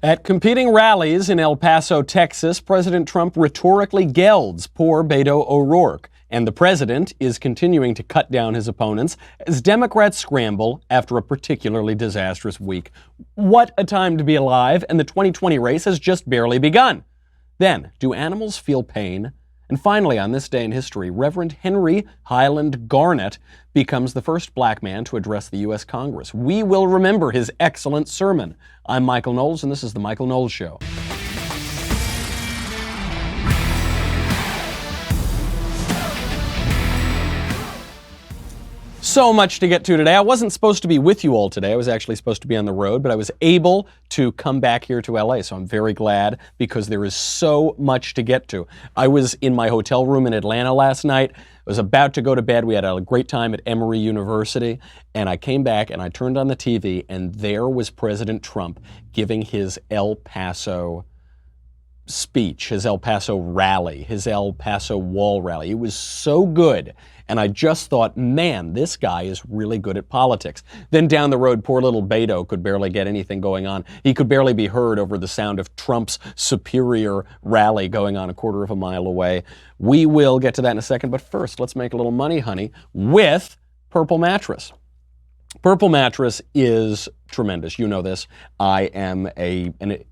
At competing rallies in El Paso, Texas, President Trump rhetorically gelds poor Beto O'Rourke, and the president is continuing to cut down his opponents as Democrats scramble after a particularly disastrous week. What a time to be alive, and the 2020 race has just barely begun. Then, do animals feel pain? And finally, on this day in history, Reverend Henry Highland Garnet becomes the first black man to address the U.S. Congress. We will remember his excellent sermon. I'm Michael Knowles, and this is The Michael Knowles Show. So much to get to today. I wasn't supposed to be with you all today. I was actually supposed to be on the road, but I was able to come back here to LA, so I'm very glad because there is so much to get to. I was in my hotel room in Atlanta last night. I was about to go to bed. We had a great time at Emory University, and I came back and I turned on the TV, and there was President Trump giving his El Paso speech, his El Paso rally, his El Paso wall rally. It was so good. And I just thought, man, this guy is really good at politics. Then down the road, poor little Beto could barely get anything going on. He could barely be heard over the sound of Trump's superior rally going on a quarter of a mile away. We will get to that in a second, but first, let's make a little money, honey, with Purple Mattress. Purple Mattress is tremendous. You know this. I am an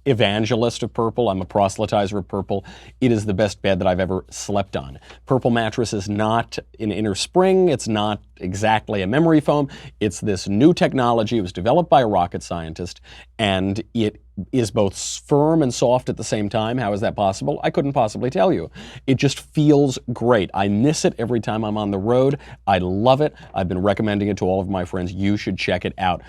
evangelist of Purple. I'm a proselytizer of Purple. It is the best bed that I've ever slept on. Purple Mattress is not an inner spring. It's not exactly a memory foam. It's this new technology. It was developed by a rocket scientist, and it is both firm and soft at the same time. How is that possible? I couldn't possibly tell you. It just feels great. I miss it every time I'm on the road. I love it. I've been recommending it to all of my friends. You should check it out.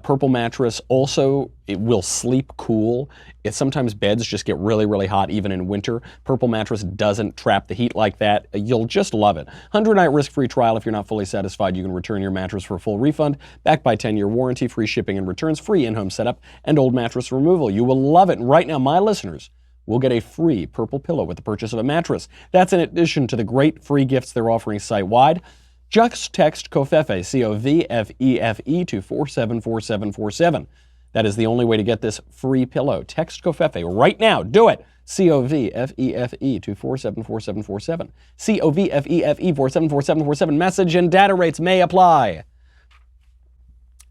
Purple Mattress also, it will sleep cool. Sometimes beds just get really, really hot even in winter. Purple Mattress doesn't trap the heat like that. You'll just love it. 100-night risk-free trial. If you're not fully satisfied, you can return your mattress for a full refund, backed by 10-year warranty, free shipping and returns, free in-home setup, and old mattress removal. You will love it. And right now, my listeners will get a free Purple pillow with the purchase of a mattress. That's in addition to the great free gifts they're offering site-wide. Just text COFEFE, C-O-V-F-E-F-E, to 474747. That is the only way to get this free pillow. Text COFEFE right now. Do it. C-O-V-F-E-F-E to 474747. C-O-V-F-E-F-E 474747. Message and data rates may apply.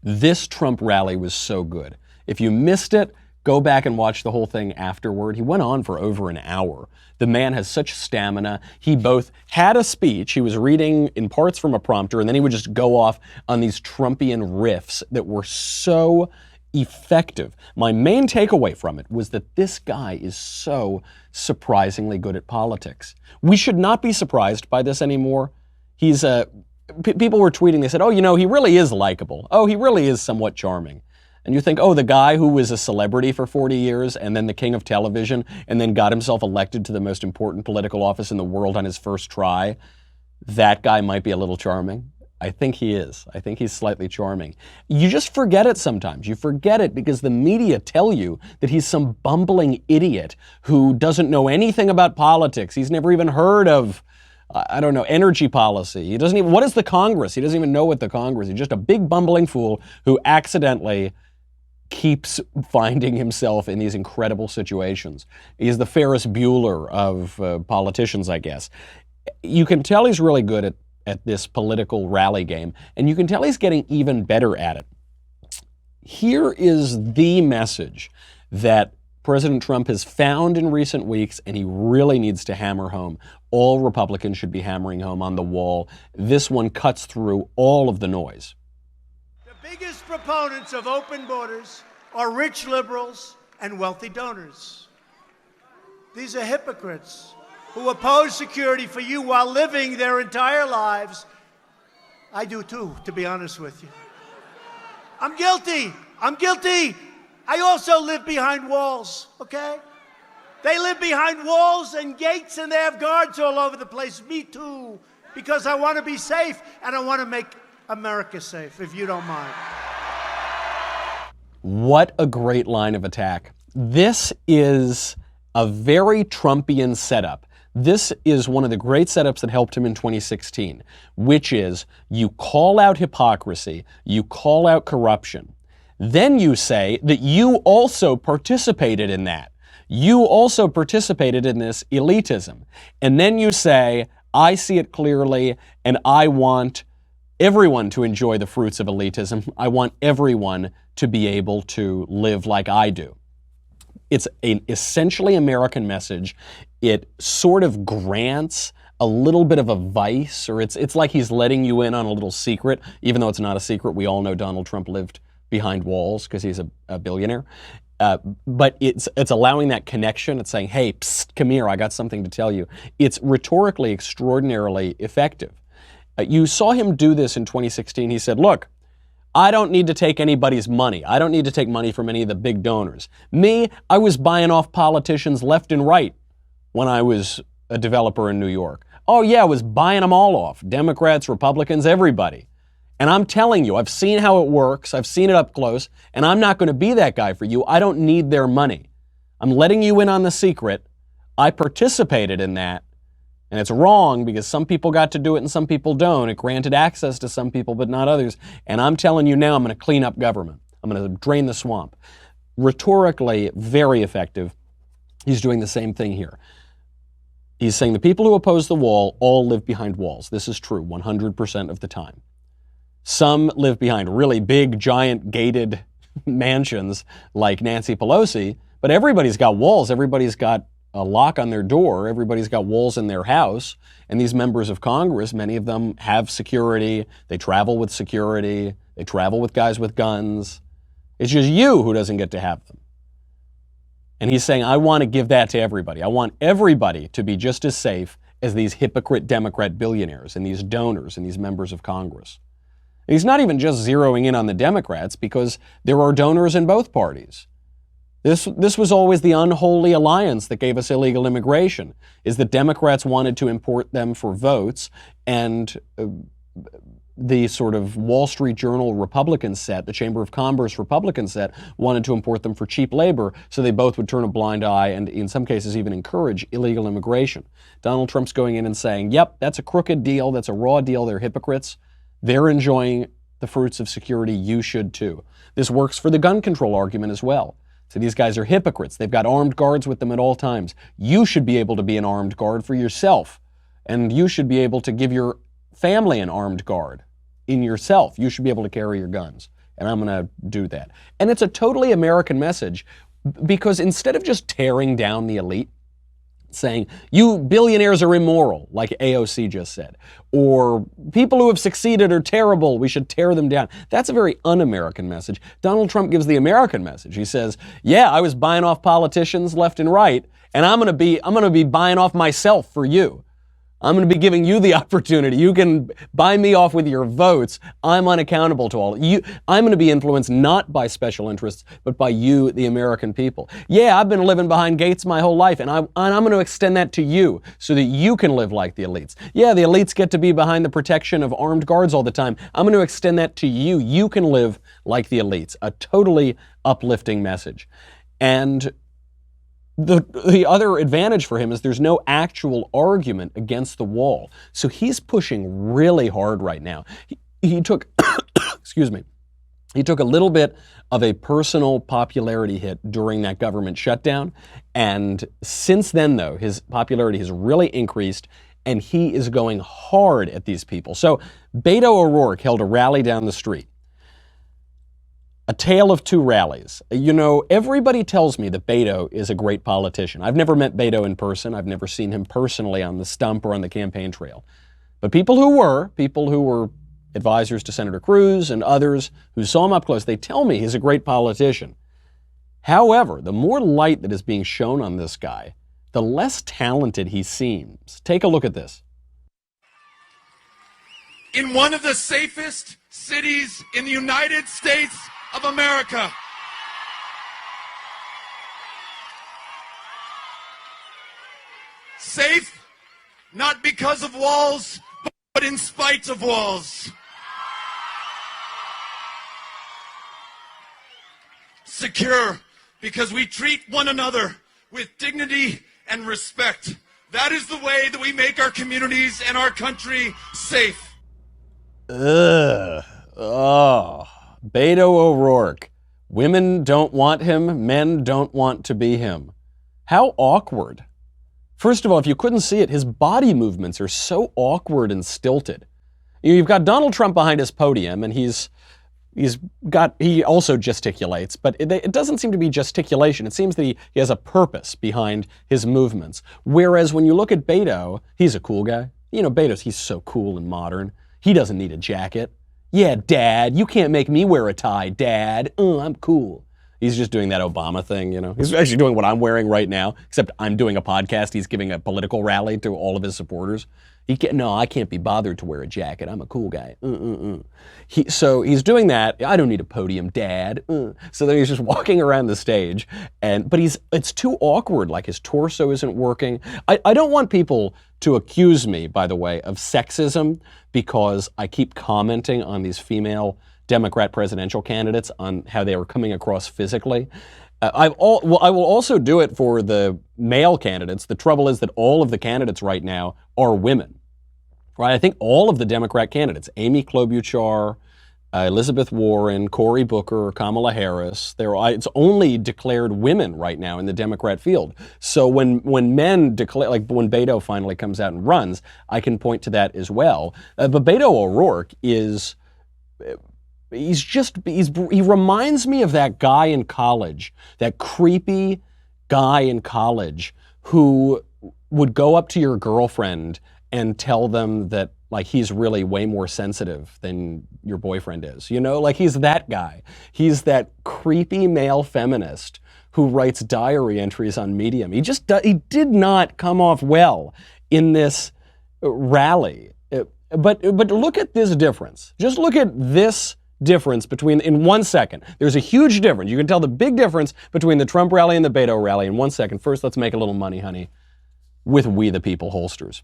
This Trump rally was so good. If you missed it, go back and watch the whole thing afterward. He went on for over an hour. The man has such stamina. He both had a speech, he was reading in parts from a prompter, and then he would just go off on these Trumpian riffs that were so effective. My main takeaway from it was that this guy is so surprisingly good at politics. We should not be surprised by this anymore. People were tweeting, they said, oh, he really is likable. Oh, he really is somewhat charming. And you think, oh, the guy who was a celebrity for 40 years and then the king of television and then got himself elected to the most important political office in the world on his first try, that guy might be a little charming. I think he is. I think he's slightly charming. You just forget it sometimes. You forget it because the media tell you that he's some bumbling idiot who doesn't know anything about politics. He's never even heard of, energy policy. What is the Congress? He doesn't even know what the Congress is. He's just a big bumbling fool who accidentally keeps finding himself in these incredible situations. He's the Ferris Bueller of politicians, I guess. You can tell he's really good at this political rally game, and you can tell he's getting even better at it. Here is the message that President Trump has found in recent weeks, and he really needs to hammer home. All Republicans should be hammering home on the wall. This one cuts through all of the noise. The biggest proponents of open borders are rich liberals and wealthy donors. These are hypocrites who oppose security for you while living their entire lives. I do too, to be honest with you. I'm guilty. I also live behind walls, okay? They live behind walls and gates and they have guards all over the place. Me too, because I want to be safe and I want to make America safe, if you don't mind. What a great line of attack. This is a very Trumpian setup. This is one of the great setups that helped him in 2016, which is you call out hypocrisy, you call out corruption, Then you say that you also participated in that. You also participated in this elitism. And then you say, I see it clearly, and I want everyone to enjoy the fruits of elitism. I want everyone to be able to live like I do. It's an essentially American message. It sort of grants a little bit of a vice, or it's like he's letting you in on a little secret, even though it's not a secret. We all know Donald Trump lived behind walls because he's a billionaire. But it's allowing that connection. It's saying, hey, psst, come here, I got something to tell you. It's rhetorically extraordinarily effective. You saw him do this in 2016. He said, look, I don't need to take anybody's money. I don't need to take money from any of the big donors. Me, I was buying off politicians left and right when I was a developer in New York. Oh yeah, I was buying them all off. Democrats, Republicans, everybody. And I'm telling you, I've seen how it works. I've seen it up close, and I'm not going to be that guy for you. I don't need their money. I'm letting you in on the secret. I participated in that, and it's wrong because some people got to do it and some people don't. It granted access to some people, but not others. And I'm telling you now, I'm going to clean up government. I'm going to drain the swamp. Rhetorically, very effective. He's doing the same thing here. He's saying the people who oppose the wall all live behind walls. This is true 100% of the time. Some live behind really big, giant, gated mansions like Nancy Pelosi, but everybody's got walls. Everybody's got a lock on their door. Everybody's got walls in their house. And these members of Congress, many of them have security. They travel with security. They travel with guys with guns. It's just you who doesn't get to have them. And he's saying, I want to give that to everybody. I want everybody to be just as safe as these hypocrite Democrat billionaires and these donors and these members of Congress. And he's not even just zeroing in on the Democrats because there are donors in both parties. This was always the unholy alliance that gave us illegal immigration, is that Democrats wanted to import them for votes, and the sort of Wall Street Journal Republican set, the Chamber of Commerce Republican set, wanted to import them for cheap labor, so they both would turn a blind eye and in some cases even encourage illegal immigration. Donald Trump's going in and saying, yep, that's a crooked deal, that's a raw deal, they're hypocrites. They're enjoying the fruits of security, you should too. This works for the gun control argument as well. So these guys are hypocrites. They've got armed guards with them at all times. You should be able to be an armed guard for yourself. And you should be able to give your family an armed guard in yourself. You should be able to carry your guns. And I'm going to do that. And it's a totally American message because instead of just tearing down the elite, saying, you billionaires are immoral, like AOC just said, or people who have succeeded are terrible, we should tear them down. That's a very un-American message. Donald Trump gives the American message. He says, yeah, I was buying off politicians left and right, and I'm going to be buying off myself for you. I'm going to be giving you the opportunity. You can buy me off with your votes. I'm unaccountable to all. I'm going to be influenced not by special interests, but by you, the American people. Yeah, I've been living behind gates my whole life, and I'm going to extend that to you so that you can live like the elites. Yeah, the elites get to be behind the protection of armed guards all the time. I'm going to extend that to you. You can live like the elites. A totally uplifting message. And the other advantage for him is there's no actual argument against the wall. So he's pushing really hard right now. He took, excuse me, he took a little bit of a personal popularity hit during that government shutdown. And since then, though, his popularity has really increased and he is going hard at these people. So Beto O'Rourke held a rally down the street. A tale of two rallies. You know, everybody tells me that Beto is a great politician. I've never met Beto in person. I've never seen him personally on the stump or on the campaign trail. But people who were advisors to Senator Cruz and others who saw him up close, they tell me he's a great politician. However, the more light that is being shown on this guy, the less talented he seems. Take a look at this. In one of the safest cities in the United States of America. Safe, not because of walls, but in spite of walls. Secure, because we treat one another with dignity and respect. That is the way that we make our communities and our country safe. Oh. Beto O'Rourke, Women don't want him. Men don't want to be him. How awkward. First of all, if you couldn't see it, his body movements are so awkward and stilted. You've got Donald Trump behind his podium, and he also gesticulates, but it doesn't seem to be gesticulation. It seems that he has a purpose behind his movements. Whereas when you look at Beto, he's a cool guy. You know, he's so cool and modern. He doesn't need a jacket. Yeah, Dad, you can't make me wear a tie, Dad. I'm cool. He's just doing that Obama thing, you know. He's actually doing what I'm wearing right now, except I'm doing a podcast. He's giving a political rally to all of his supporters. I can't be bothered to wear a jacket. I'm a cool guy. So he's doing that. I don't need a podium, Dad. So then he's just walking around the stage, but it's too awkward. Like his torso isn't working. I don't want people to accuse me, by the way, of sexism because I keep commenting on these female Democrat presidential candidates on how they were coming across physically. I will also do it for the male candidates. The trouble is that all of the candidates right now are women. Right? I think all of the Democrat candidates, Amy Klobuchar, Elizabeth Warren, Cory Booker, Kamala Harris, it's only declared women right now in the Democrat field. So when men declare, like when Beto finally comes out and runs, I can point to that as well. But Beto O'Rourke he reminds me of that guy in college, that creepy guy in college who would go up to your girlfriend and tell them that like he's really way more sensitive than your boyfriend is. You know, like he's that guy. He's that creepy male feminist who writes diary entries on Medium. He did not come off well in this rally. But look at this difference. Just look at this difference in 1 second. There's a huge difference. You can tell the big difference between the Trump rally and the Beto rally in 1 second. First, let's make a little money, honey, with We the People holsters.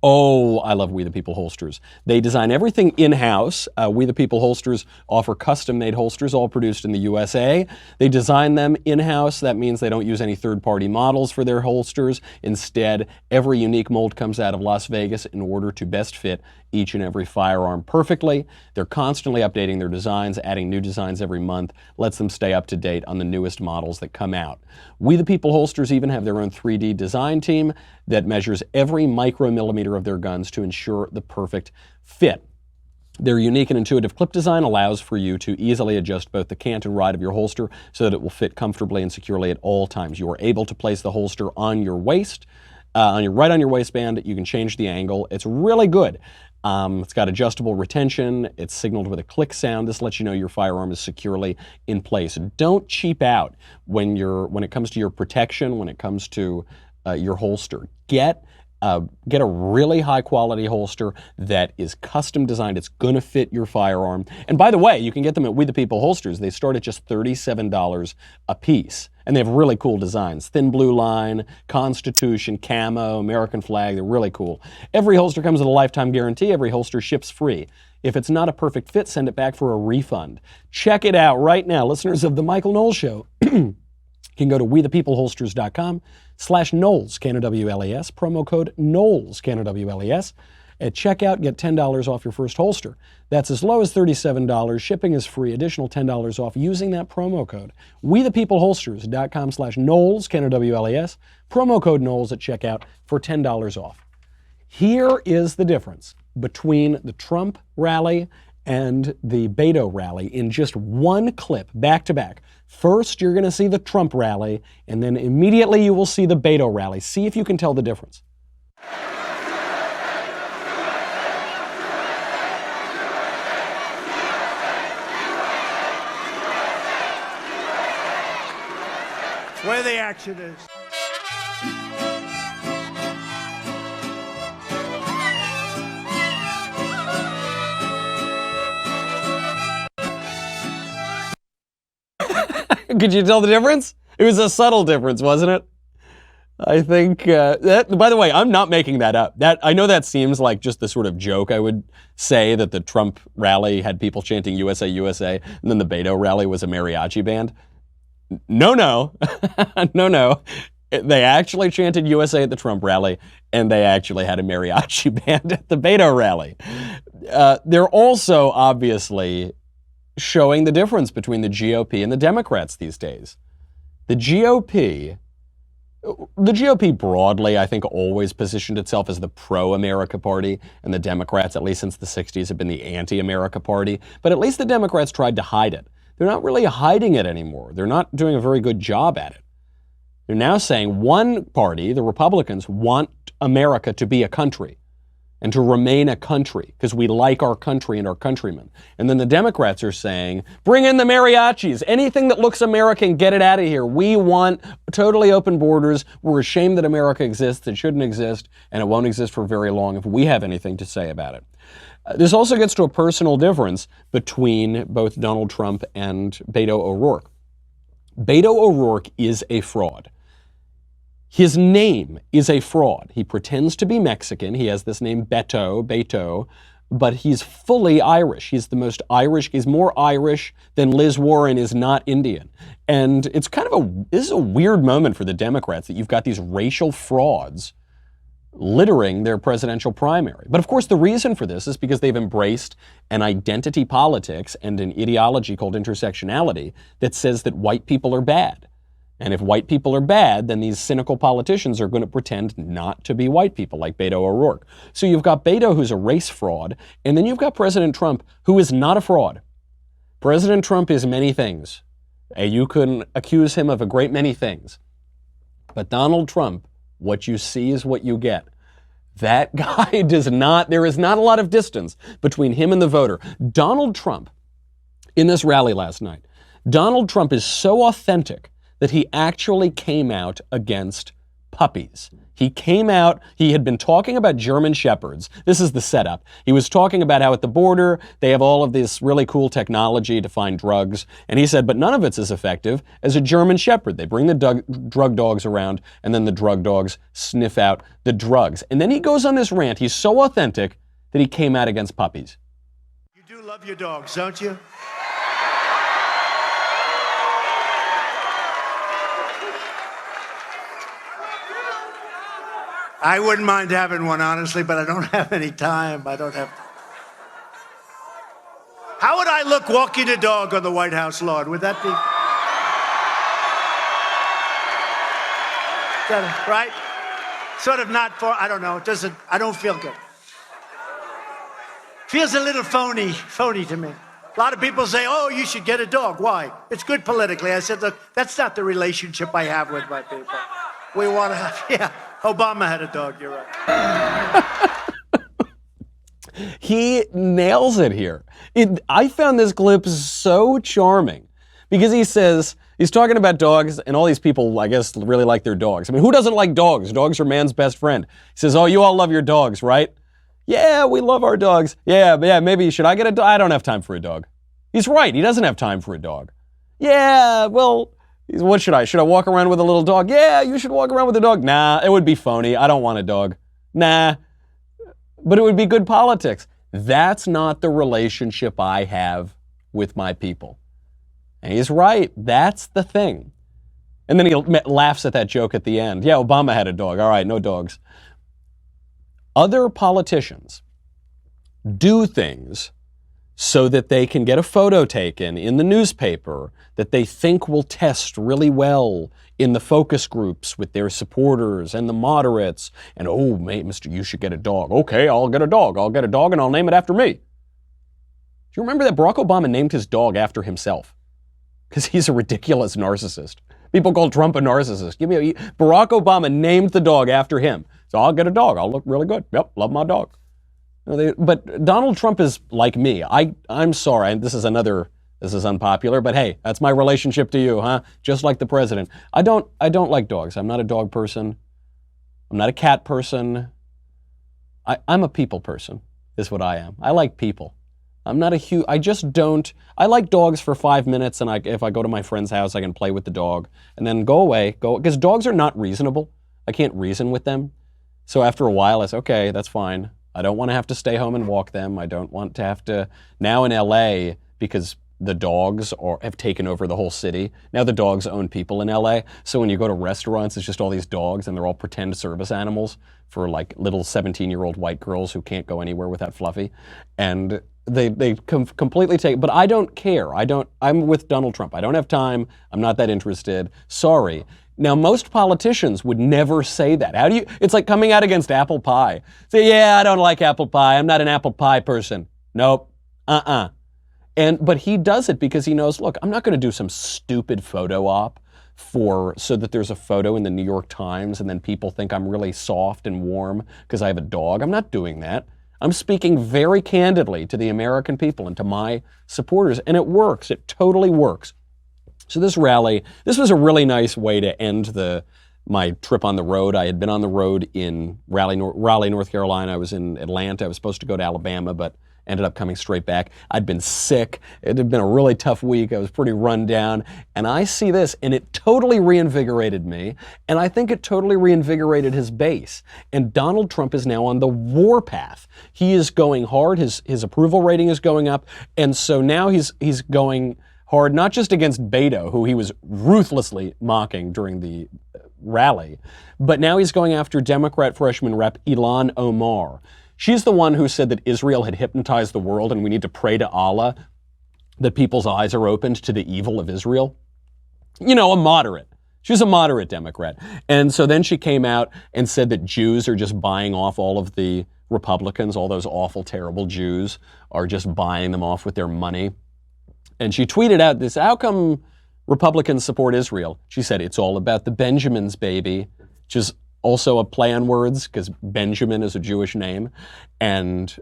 Oh, I love We the People holsters. They design everything in-house. We the People holsters offer custom-made holsters, all produced in the USA. They design them in-house. That means they don't use any third-party models for their holsters. Instead, every unique mold comes out of Las Vegas in order to best fit each and every firearm perfectly. They're constantly updating their designs, adding new designs every month, lets them stay up to date on the newest models that come out. We the People holsters even have their own 3D design team that measures every micromillimeter of their guns to ensure the perfect fit. Their unique and intuitive clip design allows for you to easily adjust both the cant and ride of your holster so that it will fit comfortably and securely at all times. You are able to place the holster on your waist, right on your waistband. You can change the angle. It's really good. It's got adjustable retention. It's signaled with a click sound. This lets you know your firearm is securely in place. Don't cheap out when it comes to your protection, when it comes to your holster. Get a really high quality holster that is custom designed. It's gonna fit your firearm. And by the way, you can get them at We the People holsters. They start at just $37 a piece. And they have really cool designs. Thin blue line, Constitution, camo, American flag. They're really cool. Every holster comes with a lifetime guarantee. Every holster ships free. If it's not a perfect fit, send it back for a refund. Check it out right now. Listeners of The Michael Knowles Show can go to wethepeopleholsters.com/Knowles, K-N-O-W-L-E-S, promo code Knowles, K-N-O-W-L-E-S. At checkout, get $10 off your first holster. That's as low as $37. Shipping is free. Additional $10 off using that promo code. wethepeopleholsters.com/Knowles, K-N-O-W-L-E-S, promo code Knowles at checkout for $10 off. Here is the difference between the Trump rally and the Beto rally in just one clip, back to back. First, you're going to see the Trump rally, and then immediately you will see the Beto rally. See if you can tell the difference. Where the action is. Could you tell the difference? It was a subtle difference, wasn't it? I think that. By the way, I'm not making that up. I know that seems like just the sort of joke I would say that the Trump rally had people chanting USA, USA, and then the Beto rally was a mariachi band. No. No. They actually chanted USA at the Trump rally, and they actually had a mariachi band at the Beto rally. They're also obviously showing the difference between the GOP and the Democrats these days. The GOP broadly, I think, always positioned itself as the pro-America party, and the Democrats, at least since the 60s, have been the anti-America party. But at least the Democrats tried to hide it. They're not really hiding it anymore. They're not doing a very good job at it. They're now saying one party, the Republicans, want America to be a country and to remain a country because we like our country and our countrymen. And then the Democrats are saying, bring in the mariachis. Anything that looks American, get it out of here. We want totally open borders. We're ashamed that America exists. It shouldn't exist, and it won't exist for very long if we have anything to say about it. This also gets to a personal difference between both Donald Trump and Beto O'Rourke. Beto O'Rourke is a fraud. His name is a fraud. He pretends to be Mexican. He has this name Beto, but he's fully Irish. He's the most Irish. He's more Irish than Liz Warren is not Indian. And it's kind of this is a weird moment for the Democrats that you've got these racial frauds littering their presidential primary. But of course, the reason for this is because they've embraced an identity politics and an ideology called intersectionality that says that white people are bad. And if white people are bad, then these cynical politicians are going to pretend not to be white people, like Beto O'Rourke. So you've got Beto, who's a race fraud, and then you've got President Trump, who is not a fraud. President Trump is many things. You can accuse him of a great many things. But Donald Trump, what you see is what you get. That guy there is not a lot of distance between him and the voter. Donald Trump, in this rally last night, Donald Trump is so authentic that he actually came out against puppies. He came out, he had been talking about German Shepherds. This is the setup. He was talking about how at the border, they have all of this really cool technology to find drugs. And he said, but none of it's as effective as a German Shepherd. They bring the drug dogs around, and then the drug dogs sniff out the drugs. And then he goes on this rant. He's so authentic that he came out against puppies. You do love your dogs, don't you? I wouldn't mind having one, honestly, but I don't have any time. I don't have. How would I look walking a dog on the White House lawn? Would that be right? Sort of not for. I don't know. It doesn't. I don't feel good. Feels a little phony to me. A lot of people say, "Oh, you should get a dog." Why? It's good politically. I said, "Look, that's not the relationship I have with my people. We want to have." Yeah. Obama had a dog, you're right. He nails it here. I found this clip so charming because he says, he's talking about dogs, and all these people, I guess, really like their dogs. I mean, who doesn't like dogs? Dogs are man's best friend. He says, oh, you all love your dogs, right? Yeah, we love our dogs. Yeah, maybe, should I get a dog? I don't have time for a dog. He's right, he doesn't have time for a dog. Yeah, well, what should I walk around with a little dog? Yeah, you should walk around with a dog. Nah, it would be phony. I don't want a dog. Nah, but it would be good politics. That's not the relationship I have with my people. And he's right. That's the thing. And then he laughs at that joke at the end. Yeah, Obama had a dog. All right, no dogs. Other politicians do things so that they can get a photo taken in the newspaper that they think will test really well in the focus groups with their supporters and the moderates. And, oh, mate, mister, you should get a dog. Okay, I'll get a dog. I'll get a dog and I'll name it after me. Do you remember that Barack Obama named his dog after himself? Because he's a ridiculous narcissist. People call Trump a narcissist. Barack Obama named the dog after him. So I'll get a dog. I'll look really good. Yep, love my dog. But Donald Trump is like me. I'm sorry, this is unpopular, but hey, that's my relationship to you, huh? Just like the president. I don't like dogs. I'm not a dog person. I'm not a cat person. I'm a people person, is what I am. I like people. I'm not I like dogs for 5 minutes, and if I go to my friend's house, I can play with the dog, and then go away, because dogs are not reasonable. I can't reason with them. So after a while, I say, okay, that's fine. I don't want to have to stay home and walk them. I don't want to have to, now in LA, because the dogs have taken over the whole city. Now the dogs own people in LA. So when you go to restaurants, it's just all these dogs, and they're all pretend service animals for like little 17-year-old white girls who can't go anywhere without Fluffy. And completely take, but I don't care. I'm with Donald Trump. I don't have time. I'm not that interested. Sorry. Now, most politicians would never say that. It's like coming out against apple pie. Say, yeah, I don't like apple pie. I'm not an apple pie person. Nope. But he does it because he knows, look, I'm not going to do some stupid photo op so that there's a photo in the New York Times and then people think I'm really soft and warm because I have a dog. I'm not doing that. I'm speaking very candidly to the American people and to my supporters, and it works. It totally works. So this rally, this was a really nice way to end my trip on the road. I had been on the road in Raleigh, North Carolina. I was in Atlanta. I was supposed to go to Alabama, but ended up coming straight back. I'd been sick. It had been a really tough week. I was pretty run down. And I see this, and it totally reinvigorated me. And I think it totally reinvigorated his base. And Donald Trump is now on the warpath. He is going hard. His approval rating is going up. And so now he's going hard, not just against Beto, who he was ruthlessly mocking during the rally, but now he's going after Democrat freshman rep Ilhan Omar. She's the one who said that Israel had hypnotized the world and we need to pray to Allah that people's eyes are opened to the evil of Israel. You know, a moderate. She's a moderate Democrat. And so then she came out and said that Jews are just buying off all of the Republicans, all those awful, terrible Jews are just buying them off with their money. And she tweeted out this, how come Republicans support Israel? She said, it's all about the Benjamins, baby, which is also a play on words because Benjamin is a Jewish name. And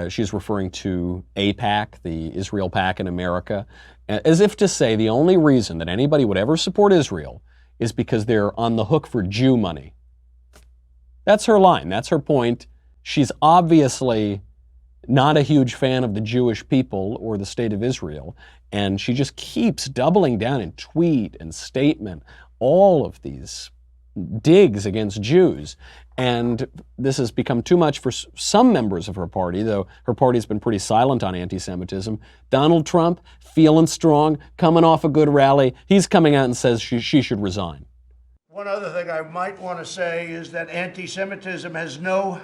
she's referring to AIPAC, the Israel PAC in America, as if to say the only reason that anybody would ever support Israel is because they're on the hook for Jew money. That's her line. That's her point. She's obviously not a huge fan of the Jewish people or the state of Israel. And she just keeps doubling down in tweet and statement, all of these digs against Jews. And this has become too much for some members of her party, though her party's been pretty silent on anti-Semitism. Donald Trump, feeling strong, coming off a good rally, he's coming out and says she should resign. One other thing I might want to say is that anti-Semitism has no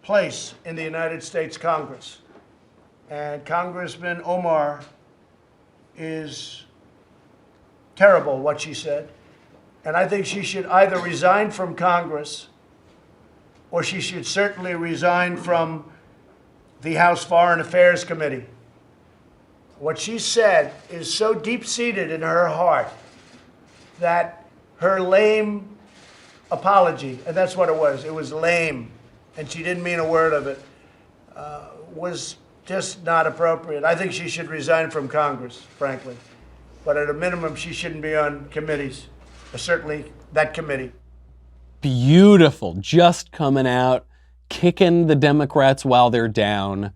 place in the United States Congress. And Congressman Omar is terrible, what she said. And I think she should either resign from Congress or she should certainly resign from the House Foreign Affairs Committee. What she said is so deep-seated in her heart that her lame apology, and that's what it was lame, and she didn't mean a word of it, was just not appropriate. I think she should resign from Congress, frankly. But at a minimum, she shouldn't be on committees, certainly that committee. Beautiful, just coming out, kicking the Democrats while they're down.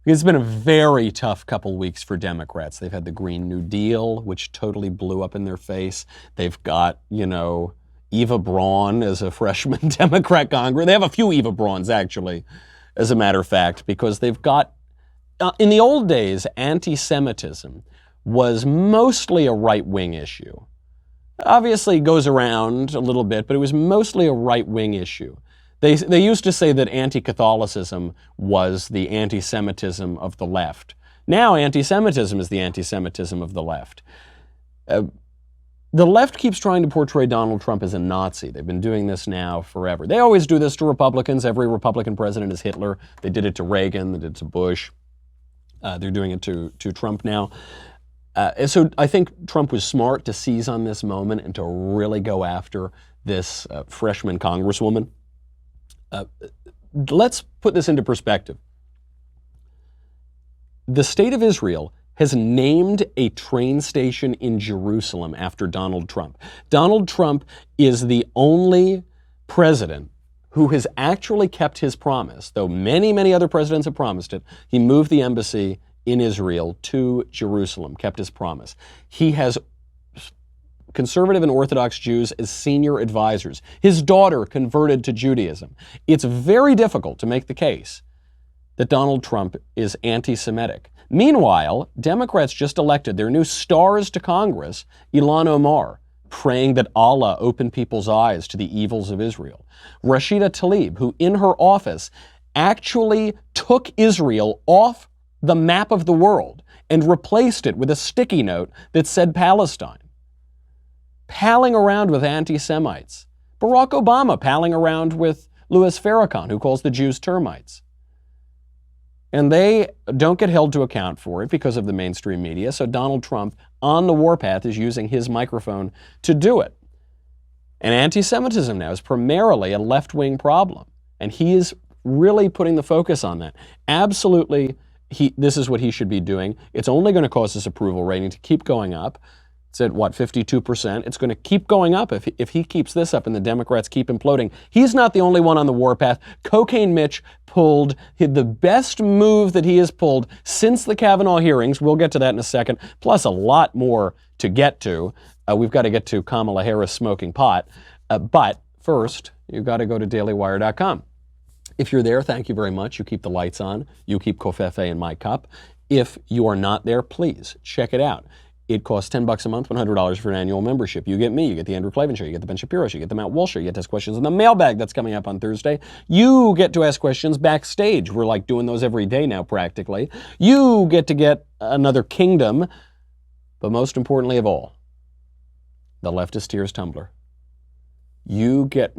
It's been a very tough couple weeks for Democrats. They've had the Green New Deal, which totally blew up in their face. They've got, Eva Braun as a freshman Democrat Congress. They have a few Eva Brauns, actually, as a matter of fact, because they've got, in the old days, anti-Semitism was mostly a right-wing issue. Obviously, it goes around a little bit, but it was mostly a right-wing issue. They used to say that anti-Catholicism was the anti-Semitism of the left. Now, anti-Semitism is the anti-Semitism of the left. The left keeps trying to portray Donald Trump as a Nazi. They've been doing this now forever. They always do this to Republicans. Every Republican president is Hitler. They did it to Reagan. They did it to Bush. They're doing it to Trump now. So I think Trump was smart to seize on this moment and to really go after this freshman congresswoman. Let's put this into perspective. The state of Israel has named a train station in Jerusalem after Donald Trump. Donald Trump is the only president who has actually kept his promise, though many, many other presidents have promised it. He moved the embassy in Israel to Jerusalem, kept his promise. He has conservative and Orthodox Jews as senior advisors. His daughter converted to Judaism. It's very difficult to make the case that Donald Trump is anti-Semitic. Meanwhile, Democrats just elected their new stars to Congress, Ilhan Omar, praying that Allah open people's eyes to the evils of Israel. Rashida Tlaib, who in her office actually took Israel off the map of the world and replaced it with a sticky note that said Palestine. Palling around with anti-Semites. Barack Obama palling around with Louis Farrakhan, who calls the Jews termites. And they don't get held to account for it because of the mainstream media, so Donald Trump, on the warpath, is using his microphone to do it. And anti-Semitism now is primarily a left-wing problem, and he is really putting the focus on that. Absolutely, this is what he should be doing. It's only going to cause his approval rating to keep going up. It's at, 52%. It's going to keep going up if he keeps this up and the Democrats keep imploding. He's not the only one on the warpath. Cocaine Mitch pulled the best move that he has pulled since the Kavanaugh hearings. We'll get to that in a second, plus a lot more to get to. We've got to get to Kamala Harris smoking pot. But first, you've got to go to dailywire.com. If you're there, thank you very much. You keep the lights on. You keep Covfefe in my cup. If you are not there, please check it out. It costs $10 a month, $100 for an annual membership. You get me, you get the Andrew Klavan Show, you get the Ben Shapiro Show, you get the Matt Walsh Show, you get to ask questions in the mailbag that's coming up on Thursday. You get to ask questions backstage. We're like doing those every day now practically. You get to get another kingdom, but most importantly of all, the Leftist Tears tumbler. You get,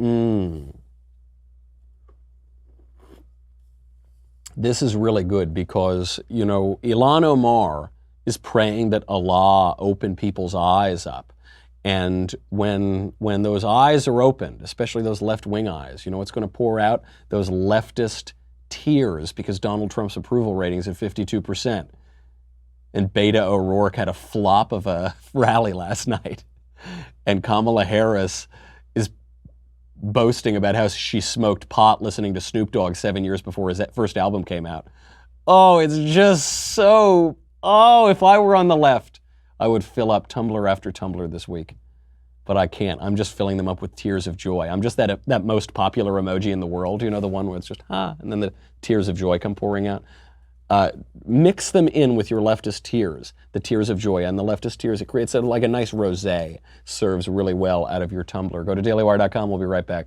This is really good because, Ilhan Omar is praying that Allah open people's eyes up. And when those eyes are opened, especially those left-wing eyes, what's going to pour out? Those leftist tears, because Donald Trump's approval rating's at 52%. And Beto O'Rourke had a flop of a rally last night. And Kamala Harris is boasting about how she smoked pot listening to Snoop Dogg 7 years before his first album came out. Oh, it's just so... Oh, if I were on the left, I would fill up tumbler after tumbler this week. But I can't. I'm just filling them up with tears of joy. I'm just that most popular emoji in the world, the one where it's just, and then the tears of joy come pouring out. Mix them in with your leftist tears, the tears of joy. And the leftist tears, it creates like a nice rosé, serves really well out of your tumbler. Go to dailywire.com. We'll be right back.